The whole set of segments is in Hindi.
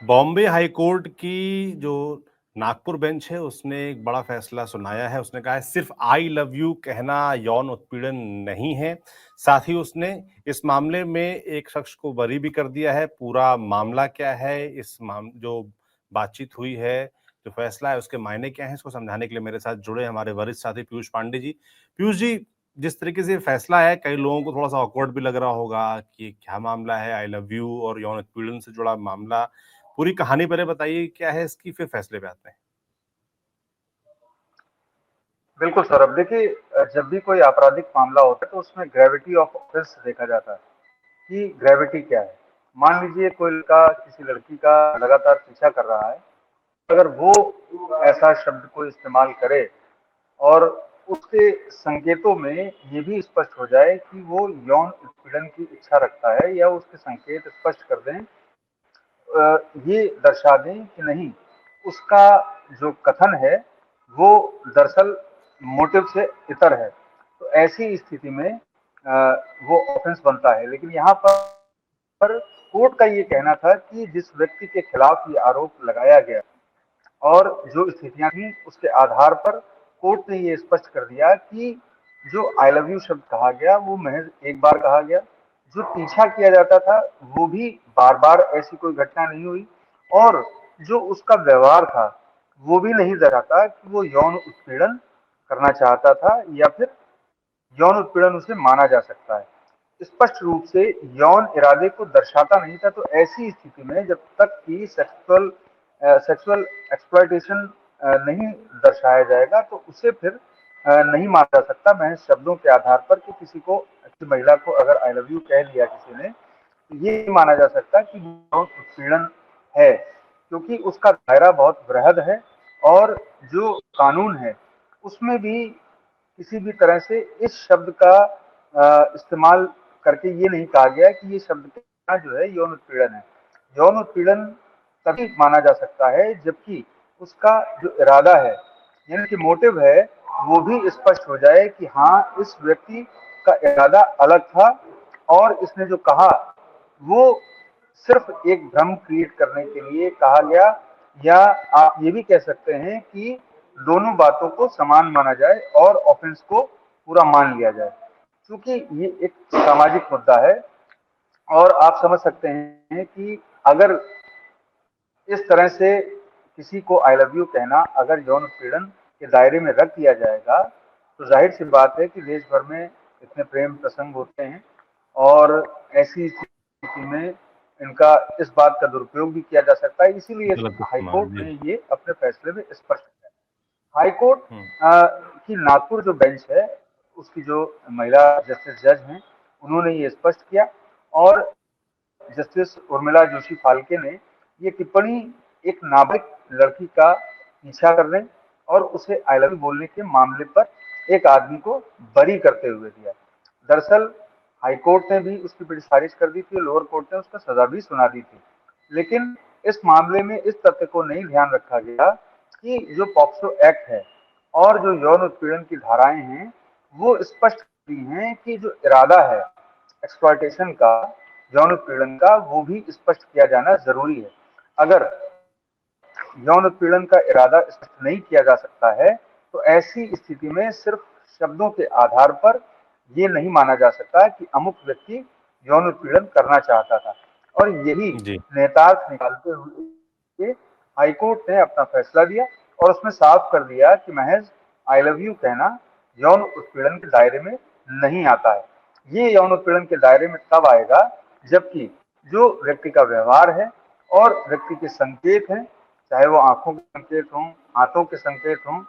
बॉम्बे हाई कोर्ट की जो नागपुर बेंच है उसने एक बड़ा फैसला सुनाया है। उसने कहा है सिर्फ आई लव यू कहना यौन उत्पीड़न नहीं है। साथ ही उसने इस मामले में एक शख्स को बरी भी कर दिया है। पूरा मामला क्या है, जो बातचीत हुई है, जो फैसला है, उसके मायने क्या है, इसको समझाने के लिए मेरे साथ जुड़े हमारे वरिष्ठ साथी पीयूष पांडे जी। पीयूष जी, जिस तरीके से फैसला है, कई लोगों को थोड़ा सा ऑकवर्ड भी लग रहा होगा कि क्या मामला है, आई लव यू और यौन उत्पीड़न से जुड़ा मामला। पूरी कहानी पहले बताइए क्या है इसकी, फिर फैसले पे आते हैं। बिल्कुल सर। अब देखिए, जब भी कोई आपराधिक मामला होता है तो उसमें ग्रेविटी ऑफ ऑफेंस देखा जाता है कि ग्रेविटी क्या है। मान लीजिए कोई लड़का किसी लड़की का लगातार पीछा कर रहा है, अगर वो ऐसा शब्द को इस्तेमाल करे और उसके संकेतों में ये भी स्पष्ट हो जाए कि वो यौन उत्पीड़न की इच्छा रखता है, या उसके संकेत स्पष्ट कर दें, ये दर्शा दें कि नहीं, उसका जो कथन है वो दरअसल मोटिव से इतर है, तो ऐसी स्थिति में वो ऑफेंस बनता है। लेकिन यहाँ पर कोर्ट का ये कहना था कि जिस व्यक्ति के खिलाफ ये आरोप लगाया गया और जो स्थितियां थी उसके आधार पर कोर्ट ने ये स्पष्ट कर दिया कि जो आई लव यू शब्द कहा गया वो महज एक बार कहा गया। जो पीछा किया जाता था वो भी बार बार ऐसी कोई घटना नहीं हुई, और जो उसका व्यवहार था वो भी नहीं दर्शाता कि वो यौन उत्पीड़न करना चाहता था या फिर यौन उत्पीड़न उसे माना जा सकता है। स्पष्ट रूप से यौन इरादे को दर्शाता नहीं था, तो ऐसी स्थिति में जब तक कि सेक्सुअल एक्सप्लॉयटेशन नहीं दर्शाया जाएगा तो उसे फिर नहीं माना जा सकता महज शब्दों के आधार पर कि किसी महिला को अगर आई लव यू कह दिया किसी ने, तो ये नहीं माना जा सकता कि यौन उत्पीड़न है, क्योंकि उसका दायरा बहुत वृहद है। और जो कानून है उसमें भी किसी भी तरह से इस शब्द का इस्तेमाल करके ये नहीं कहा गया कि ये शब्द का जो है यौन उत्पीड़न है। यौन उत्पीड़न तभी माना जा सकता है जबकि उसका जो इरादा है, यानी कि मोटिव है, वो भी स्पष्ट हो जाए कि हाँ, इस व्यक्ति का इरादा अलग था और इसने जो कहा वो सिर्फ एक भ्रम क्रिएट करने के लिए कहा गया। या आप ये भी कह सकते हैं कि दोनों बातों को समान माना जाए और ऑफेंस को पूरा मान लिया जाए, क्योंकि ये एक सामाजिक मुद्दा है। और आप समझ सकते हैं कि अगर इस तरह से किसी को आई लव यू कहना अगर यौन उत्पीड़न के दायरे में रख दिया जाएगा, तो जाहिर सी बात है कि देश भर में इतने प्रेम प्रसंग होते हैं और ऐसी स्थिति में इनका इस बात का दुरुपयोग भी किया जा सकता है। इसीलिए गलत इस्तेमाल हाईकोर्ट जी। ने ये अपने फैसले में स्पष्ट किया। हाईकोर्ट हम्म। की नागपुर जो बेंच है, उसकी जो महिला जस्टिस जज हैं, उन्होंने ये स्पष्ट किया। और जस्टिस उर्मिला जोशी फाल्के ने ये टिप्पणी एक नाबालिग लड़की का पीछा करने और उसे आई लव यू बोलने के मामले पर एक आदमी को बरी करते हुए दिया। दरअसल हाईकोर्ट ने भी उसकी पिटीशन खारिज कर दी थी, लोअर कोर्ट ने उसका सजा भी सुना दी थी। लेकिन इस मामले में इस तथ्य को नहीं ध्यान रखा गया कि जो पॉक्सो एक्ट है और जो यौन उत्पीड़न की धाराएं हैं वो स्पष्ट करती हैं कि जो इरादा है एक्सप्लॉयटेशन का, यौन उत्पीड़न का, वो भी स्पष्ट किया जाना जरूरी है। अगर यौन उत्पीड़न का इरादा स्पष्ट नहीं किया जा सकता है तो ऐसी स्थिति में सिर्फ शब्दों के आधार पर ये नहीं माना जा सकता कि अमुक व्यक्ति यौन उत्पीड़न करना चाहता था। और यही जी। नेतार्थ निकालते हुए हाईकोर्ट ने अपना फैसला दिया और उसमें साफ कर दिया कि महज आई लव यू कहना यौन उत्पीड़न के दायरे में नहीं आता है। ये यौन उत्पीड़न के दायरे में तब आएगा जबकि जो व्यक्ति का व्यवहार है और व्यक्ति के संकेत हैं, चाहे वो आंखों के संकेत हों, हाथों के संकेत हों।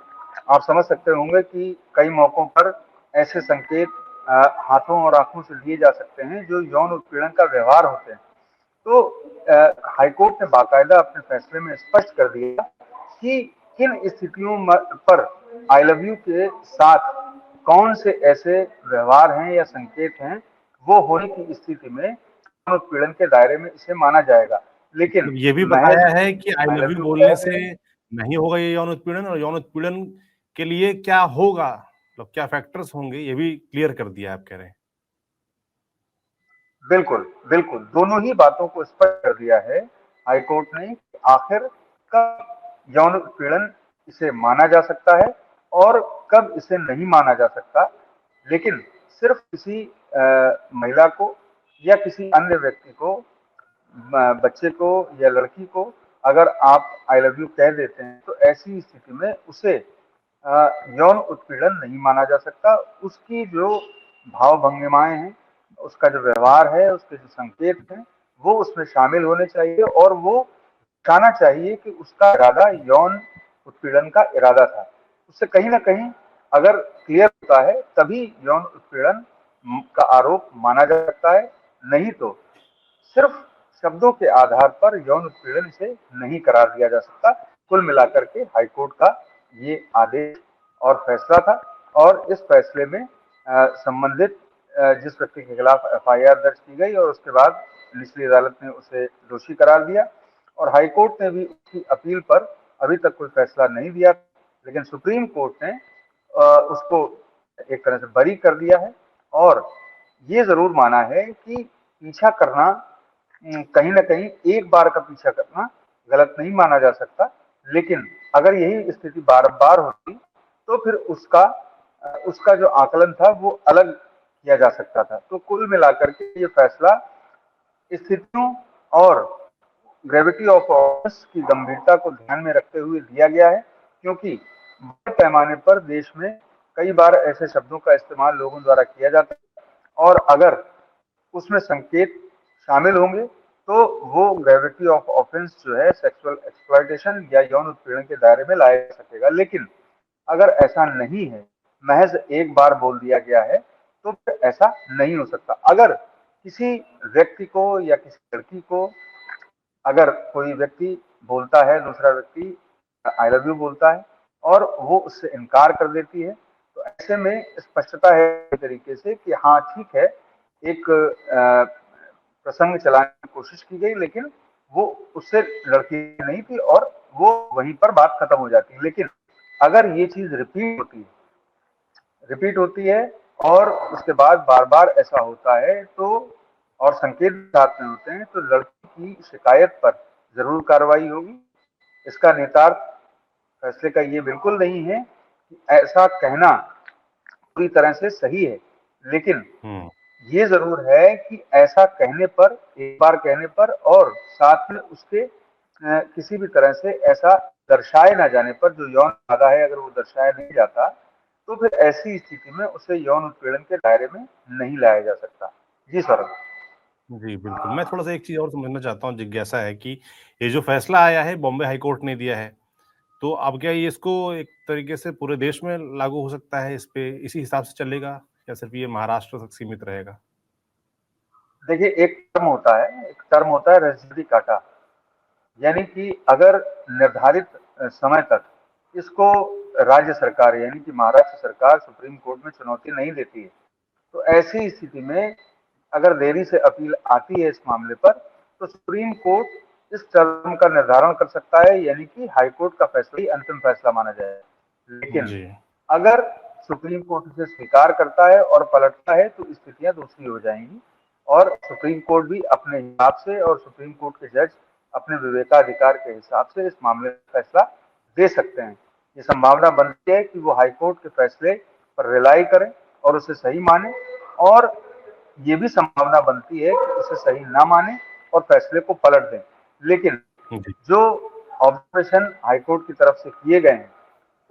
आप समझ सकते होंगे कि कई मौकों पर ऐसे संकेत हाथों और आंखों से लिए जा सकते हैं जो यौन उत्पीड़न का व्यवहार होते हैं। तो हाईकोर्ट ने बाकायदा अपने फैसले में स्पष्ट कर दिया कि किन स्थितियों पर आई लव यू के साथ कौन से ऐसे व्यवहार हैं या संकेत हैं, वो होने की स्थिति में उत्पीड़न के दायरे में इसे माना जाएगा। लेकिन मतलब ये भी महज बताया है कि I I love love you you बोलने कह से दें, नहीं होगा ये यौन उत्पीड़न, और यौन उत्पीड़न के लिए क्या होगा, मतलब क्या फैक्टर्स होंगे, ये भी क्लियर कर दिया आप कह रहे हैं। बिल्कुल बिल्कुल दोनों ही बातों को स्पष्ट कर दिया है हाईकोर्ट ने कि आखिर कब यौन उत्पीड़न इसे माना जा सकता है और कब इसे नहीं माना जा सकता। लेकिन सिर्फ किसी महिला को या किसी अन्य व्यक्ति को, बच्चे को या लड़की को अगर आप आई लव यू कह देते हैं तो ऐसी स्थिति में उसे यौन उत्पीड़न नहीं माना जा सकता। उसकी जो भाव भंगिमाएं हैं, उसका जो व्यवहार है, उसके जो संकेत हैं, वो उसमें शामिल होने चाहिए और वो दिखाना चाहिए कि उसका इरादा यौन उत्पीड़न का इरादा था। उससे कहीं ना कहीं अगर क्लियर होता है तभी यौन उत्पीड़न का आरोप माना जा सकता है, नहीं तो सिर्फ शब्दों के आधार पर यौन उत्पीड़न इसे नहीं करार दिया जा सकता। कुल मिलाकर के हाईकोर्ट का ये आदेश और फैसला था और इस फैसले में संबंधित जिस व्यक्ति के खिलाफ एफआईआर दर्ज की गई और उसके बाद निचली अदालत ने उसे दोषी करार दिया और हाईकोर्ट ने भी उसकी अपील पर अभी तक कोई फैसला नहीं दिया, लेकिन सुप्रीम कोर्ट ने उसको एक तरह से बरी कर दिया है और ये जरूर माना है कि पीछा करना, कहीं ना कहीं एक बार का पीछा करना गलत नहीं माना जा सकता, लेकिन अगर यही स्थिति बार बार होती तो फिर उसका जो आकलन था वो अलग किया जा सकता था। तो कुल मिलाकर के ये फैसला स्थितियों और ग्रेविटी ऑफ ऑफेंस की गंभीरता को ध्यान में रखते हुए दिया गया है, क्योंकि बड़े पैमाने पर देश में कई बार ऐसे शब्दों का इस्तेमाल लोगों द्वारा किया जाता है और अगर उसमें संकेत शामिल होंगे तो वो ग्रेविटी ऑफ ऑफेंस जो है सेक्सुअल एक्सप्लॉयटेशन या यौन उत्पीड़न के दायरे में लाया जा सकेगा। लेकिन अगर ऐसा नहीं है, महज एक बार बोल दिया गया है, तो फिर ऐसा नहीं हो सकता। अगर किसी व्यक्ति को या किसी लड़की को अगर कोई व्यक्ति बोलता है, दूसरा व्यक्ति आई लव यू बोलता है और वो उससे इनकार कर देती है, तो ऐसे में स्पष्टता है तरीके से कि हाँ ठीक है, एक प्रसंग चलाने की कोशिश की गई, लेकिन वो उससे लड़की नहीं थी और वो वहीं पर बात खत्म हो जाती है। लेकिन अगर ये चीज रिपीट होती है और उसके बाद बार बार ऐसा होता है तो और संकेत साथ में होते हैं तो लड़की की शिकायत पर जरूर कार्रवाई होगी। इसका निहितार्थ फैसले का ये बिल्कुल नहीं है कि ऐसा कहना पूरी तरह से सही है, लेकिन ये जरूर है कि ऐसा कहने पर, एक बार कहने पर और साथ में उसके किसी भी तरह से ऐसा दर्शाए ना जाने पर, जो यौन इरादा है अगर वो दर्शाया नहीं जाता तो फिर ऐसी स्थिति में उसे यौन उत्पीड़न के दायरे में नहीं लाया जा सकता। जी सर। जी, बिल्कुल। मैं थोड़ा-सा एक चीज़ और समझना चाहता हूँ, जिज्ञासा है कि ये जो फैसला आया है, बॉम्बे हाई कोर्ट ने दिया है, तो अब क्या ये इसको एक तरीके से पूरे देश में लागू हो सकता है, इस पे इसी हिसाब से चलेगा या सिर्फ़ ये महाराष्ट्र तक सीमित रहेगा? देखिए, एक टर्म होता है रेसिडी काटा, यानी कि अगर निर्धारित समय तक इसको राज्य सरकार यानी कि महाराष्ट्र सरकार सुप्रीम कोर्ट में चुनौती नहीं देती है, तो ऐसी स्थिति में अगर देरी से अपील आती है इस मामले पर, तो सुप्रीम कोर्ट इस टर्म का निर्धारण कर सकता है, यानी कि हाई कोर्ट का फैसला ही अंतिम फैसला माना जाए। लेकिन जी। अगर सुप्रीम कोर्ट इसे स्वीकार करता है और पलटता है तो स्थितियां दूसरी हो जाएंगी और सुप्रीम कोर्ट भी अपने हिसाब से और सुप्रीम कोर्ट के जज अपने विवेकाधिकार के हिसाब से इस मामले में फैसला दे सकते हैं। ये संभावना बनती है कि वो हाई कोर्ट के फैसले पर रिलाई करें और उसे सही माने, और ये भी संभावना बनती है कि उसे सही ना माने और फैसले को पलट दें। लेकिन जी। जो ऑब्जर्वेशन हाईकोर्ट की तरफ से किए गए हैं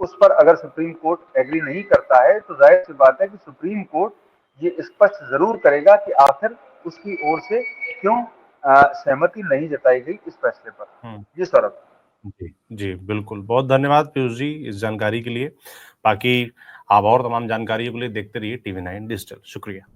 उस पर अगर सुप्रीम कोर्ट एग्री नहीं करता है तो जाहिर सी बात है कि सुप्रीम कोर्ट ये स्पष्ट जरूर करेगा कि आखिर उसकी ओर से क्यों सहमति नहीं जताई गई इस फैसले पर। हुँ। जी सौरभ। जी, जी, बिल्कुल। बहुत धन्यवाद पीयूष जी इस जानकारी के लिए। बाकी आप और तमाम जानकारियों के लिए देखते रहिए टीवी 9 डिजिटल। शुक्रिया।